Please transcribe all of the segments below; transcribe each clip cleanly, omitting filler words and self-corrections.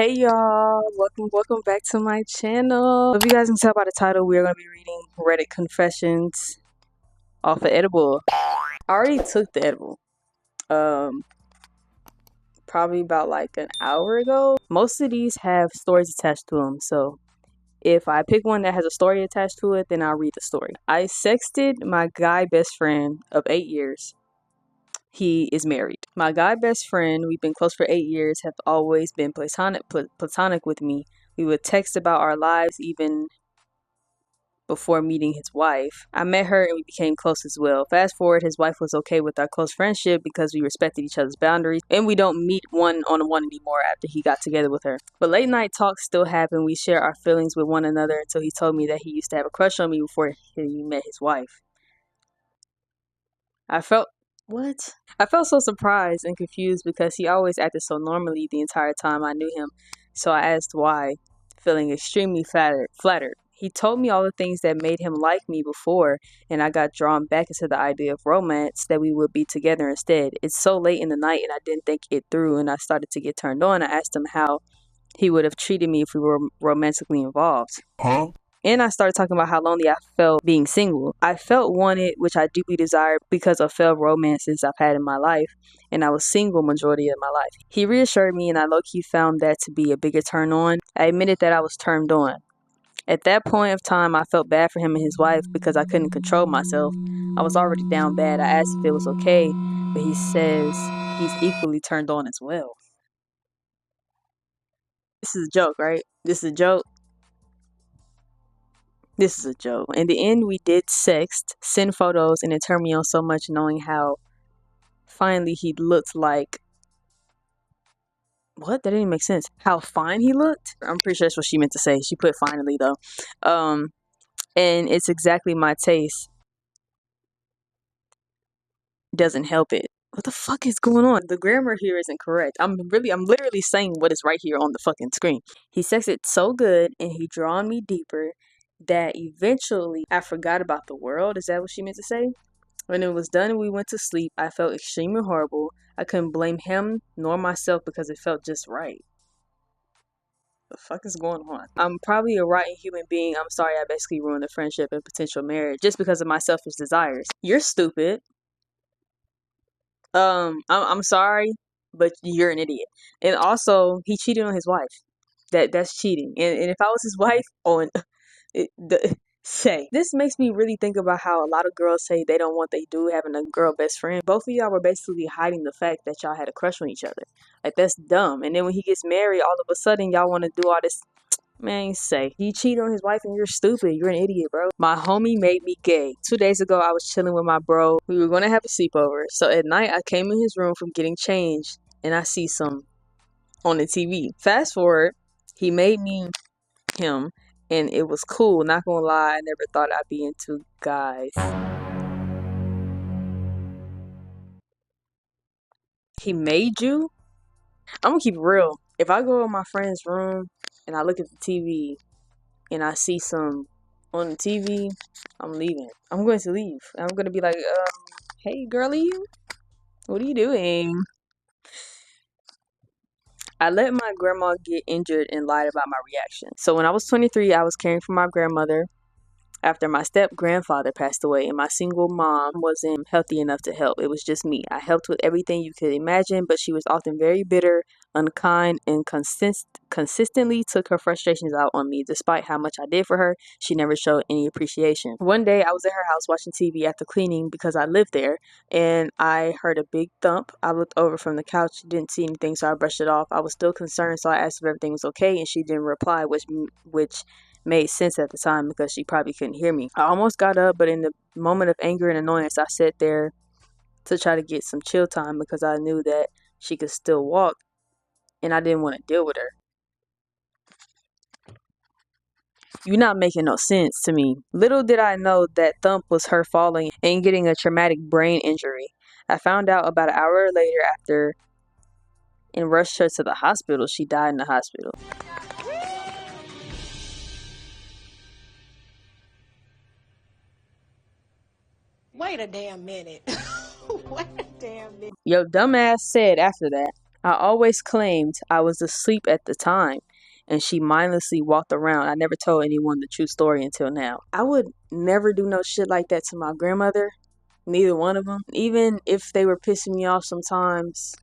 Hey y'all, welcome back to my channel. If you guys can tell by the title, we're gonna be reading Reddit confessions off of edible. I already took the edible probably about like an hour ago. Most of these have stories attached to them, so if I pick one that has a story attached to it, then I'll read the story. I sexted my guy best friend of 8 years. He is married. My guy best friend, we've been close for 8 years, have always been platonic with me. We would text about our lives even before meeting his wife. I met her and we became close as well. Fast forward, his wife was okay with our close friendship because we respected each other's boundaries, and we don't meet one-on-one anymore after he got together with her. But late night talks still happen. We share our feelings with one another until he told me that he used to have a crush on me before he met his wife. I felt so surprised and confused because he always acted so normally the entire time I knew him. So I asked why, feeling extremely flattered. He told me all the things that made him like me before, and I got drawn back into the idea of romance, that we would be together instead. It's so late in the night and I didn't think it through, and I started to get turned on. I asked him how he would have treated me if we were romantically involved. And I started talking about how lonely I felt being single. I felt wanted, which I deeply desired because of failed romances I've had in my life, and I was single majority of my life. He reassured me and I low-key found that to be a bigger turn on. I admitted that I was turned on. At that point of time, I felt bad for him and his wife because I couldn't control myself. I was already down bad. I asked if it was okay, but he says he's equally turned on as well. This is a joke, right? This is a joke. This is a joke. In the end, we did sext, send photos, and it turned me on so much knowing how finally he looked like... What? That didn't make sense. How fine he looked? I'm pretty sure that's what she meant to say. She put finally, though. And it's exactly my taste. Doesn't help it. What the fuck is going on? The grammar here isn't correct. I'm literally saying what is right here on the fucking screen. He sexted so good and he drawn me deeper that eventually I forgot about the world. Is that what she meant to say? When it was done and we went to sleep, I felt extremely horrible. I couldn't blame him nor myself because it felt just right. The fuck is going on? I'm probably a rotten human being. I'm sorry I basically ruined a friendship and potential marriage just because of my selfish desires. You're stupid. I'm sorry, but you're an idiot. And also, he cheated on his wife. That's cheating. And if I was his wife, say. This makes me really think about how a lot of girls say they don't want they dude having a girl best friend. Both of y'all were basically hiding the fact that y'all had a crush on each other. Like, that's dumb. And then when he gets married, all of a sudden y'all want to do all this. Man, say, he cheated on his wife and you're stupid. You're an idiot, bro. My homie made me gay. 2 days ago, I was chilling with my bro. We were going to have a sleepover. So at night, I came in his room from getting changed and I see some on the TV. Fast forward, he made me him and it was cool. Not gonna lie, I never thought I'd be into guys. He made you? I'm gonna keep it real. If I go in my friend's room and I look at the TV and I see some on the TV, I'm leaving. I'm going to leave. I'm gonna be like, hey girlie, what are you doing? I let my grandma get injured and lied about my reaction. So when I was 23, I was caring for my grandmother after my step-grandfather passed away and my single mom wasn't healthy enough to help. It was just me. I helped with everything you could imagine, but she was often very bitter, unkind, and consistently took her frustrations out on me. Despite how much I did for her, she never showed any appreciation. One day, I was at her house watching TV after cleaning because I lived there, and I heard a big thump. I looked over from the couch, didn't see anything, so I brushed it off. I was still concerned, so I asked if everything was okay, and she didn't reply, which made sense at the time because she probably couldn't hear me. I almost got up, but in the moment of anger and annoyance, I sat there to try to get some chill time because I knew that she could still walk and I didn't want to deal with her. You're not making no sense to me. Little did I know that thump was her falling and getting a traumatic brain injury. I found out about an hour later after and rushed her to the hospital. She died in the hospital. Wait a damn minute. Wait a damn minute. Your dumbass said after that, I always claimed I was asleep at the time, and she mindlessly walked around. I never told anyone the true story until now. I would never do no shit like that to my grandmother. Neither one of them. Even if they were pissing me off sometimes,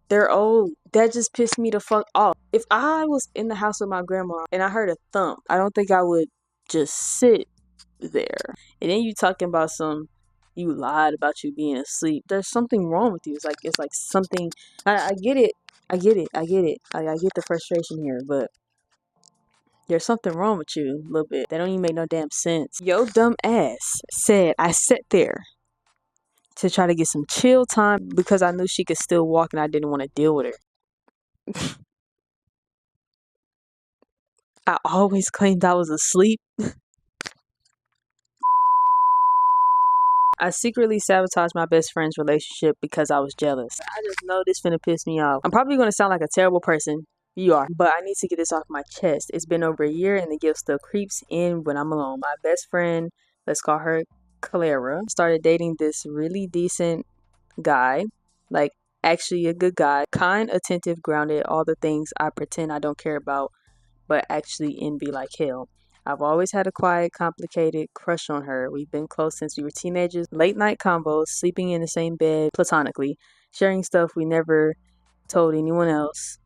they're old. That just pissed me the fuck off. If I was in the house with my grandma and I heard a thump, I don't think I would just sit there. And then you talking about you lied about you being asleep. There's something wrong with you. It's like something. I get it. I get it. I get it. I get the frustration here, but there's something wrong with you a little bit. That don't even make no damn sense. Yo dumb ass said I sat there to try to get some chill time because I knew she could still walk and I didn't want to deal with her. I always claimed I was asleep. I secretly sabotaged my best friend's relationship because I was jealous. I just know this finna piss me off. I'm probably gonna sound like a terrible person. You are. But I need to get this off my chest. It's been over a year and the guilt still creeps in when I'm alone. My best friend, let's call her Clara, started dating this really decent guy. Like, actually a good guy. Kind, attentive, grounded, all the things I pretend I don't care about, but actually envy like hell. I've always had a quiet, complicated crush on her. We've been close since we were teenagers. Late night combos, sleeping in the same bed platonically, sharing stuff we never told anyone else.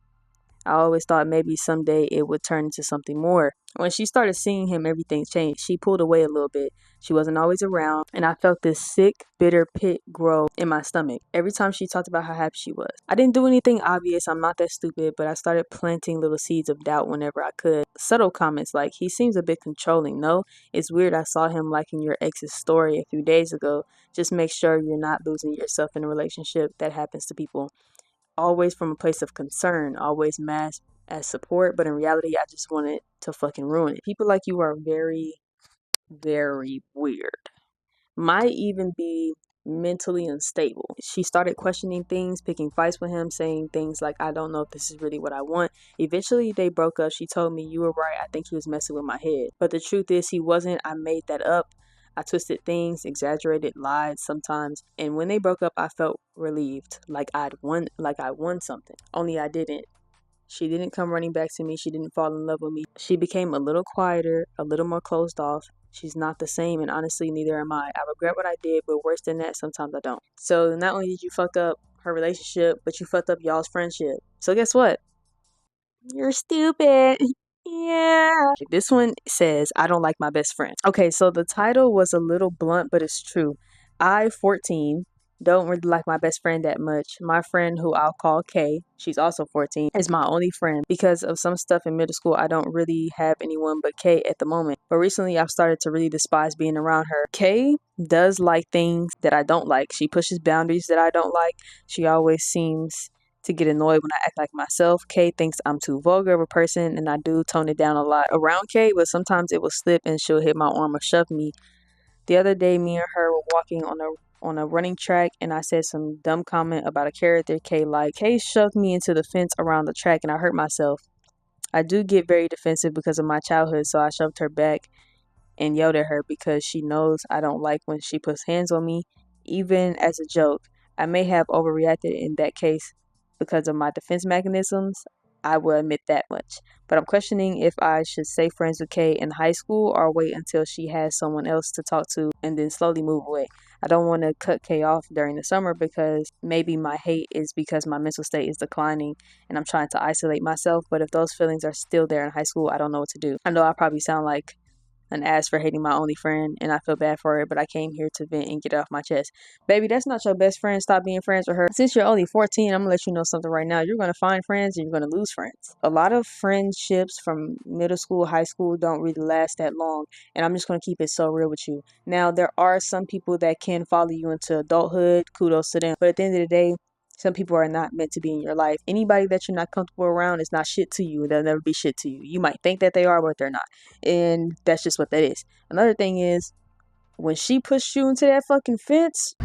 I always thought maybe someday it would turn into something more. When she started seeing him, everything changed. She pulled away a little bit. She wasn't always around, and I felt this sick, bitter pit grow in my stomach every time she talked about how happy she was. I didn't do anything obvious. I'm not that stupid, but I started planting little seeds of doubt whenever I could. Subtle comments like, he seems a bit controlling. No, it's weird I saw him liking your ex's story a few days ago. Just make sure you're not losing yourself in a relationship. That happens to people. Always from a place of concern, always masked as support, but in reality, I just wanted to fucking ruin it. People like you are very, very weird. Might even be mentally unstable. She started questioning things, picking fights with him, saying things like, I don't know if this is really what I want. Eventually, they broke up. She told me, you were right. I think he was messing with my head. But the truth is, he wasn't. I made that up. I twisted things, exaggerated, lied sometimes. And when they broke up, I felt relieved, like I won something. Only I didn't. She didn't come running back to me. She didn't fall in love with me. She became a little quieter, a little more closed off. She's not the same, and honestly, neither am I. I regret what I did, but worse than that, sometimes I don't. So not only did you fuck up her relationship, but you fucked up y'all's friendship. So guess what? You're stupid. Yeah. This one says, I don't like my best friend. Okay, so the title was a little blunt, but it's true. I, 14, don't really like my best friend that much. My friend, who I'll call Kay, she's also 14, is my only friend. Because of some stuff in middle school, I don't really have anyone but Kay at the moment. But recently, I've started to really despise being around her. Kay does like things that I don't like. She pushes boundaries that I don't like. She always seems to get annoyed when I act like myself. Kay thinks I'm too vulgar of a person, and I do tone it down a lot around Kay, but sometimes it will slip and she'll hit my arm or shove me. The other day, me and her were walking on a running track, and I said some dumb comment about a character Kay liked. Kay shoved me into the fence around the track, and I hurt myself. I do get very defensive because of my childhood, so I shoved her back and yelled at her because she knows I don't like when she puts hands on me, even as a joke. I may have overreacted in that case because of my defense mechanisms. I will admit that much. But I'm questioning if I should stay friends with Kay in high school or wait until she has someone else to talk to and then slowly move away. I don't want to cut Kay off during the summer because maybe my hate is because my mental state is declining and I'm trying to isolate myself. But if those feelings are still there in high school, I don't know what to do. I know I probably sound like an ass for hating my only friend, and I feel bad for it, but I came here to vent and get it off my chest. Baby, that's not your best friend. Stop being friends with her. Since you're only 14, I'm gonna let you know something right now. You're gonna find friends and you're gonna lose friends. A lot of friendships from middle school, high school don't really last that long, and I'm just gonna keep it so real with you. Now, there are some people that can follow you into adulthood. Kudos to them. But at the end of the day, some people are not meant to be in your life. Anybody that you're not comfortable around is not shit to you. They'll never be shit to you. You might think that they are, but they're not. And that's just what that is. Another thing is, when she pushed you into that fucking fence,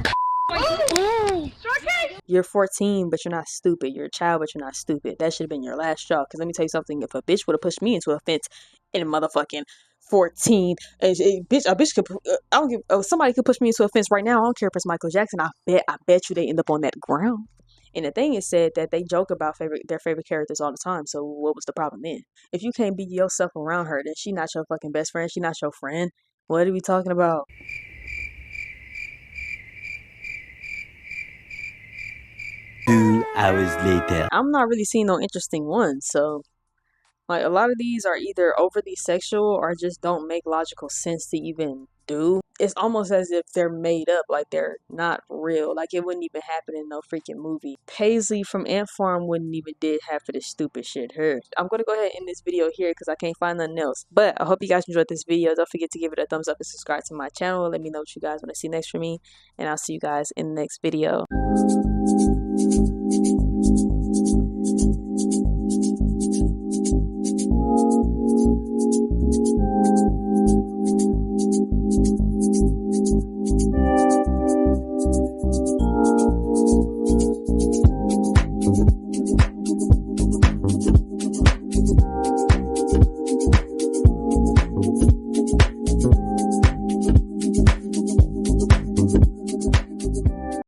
you're 14, but you're not stupid. You're a child, but you're not stupid. That should have been your last straw. Because let me tell you something. If a bitch would have pushed me into a fence in motherfucking 14, a bitch could, I don't give, somebody could push me into a fence right now. I don't care if it's Michael Jackson. I bet you they end up on that ground. And the thing is said that they joke about their favorite characters all the time. So what was the problem then? If you can't be yourself around her, then she not your fucking best friend. She not your friend. What are we talking about? 2 hours later. I'm not really seeing no interesting ones. So like a lot of these are either overly sexual or just don't make logical sense to even do. It's almost as if they're made up, like they're not real. Like it wouldn't even happen in no freaking movie. Paisley from Ant Farm wouldn't even did half of this stupid shit. Her. I'm gonna go ahead and end this video here because I can't find nothing else. But I hope you guys enjoyed this video. Don't forget to give it a thumbs up and subscribe to my channel. Let me know what you guys want to see next from me. And I'll see you guys in the next video.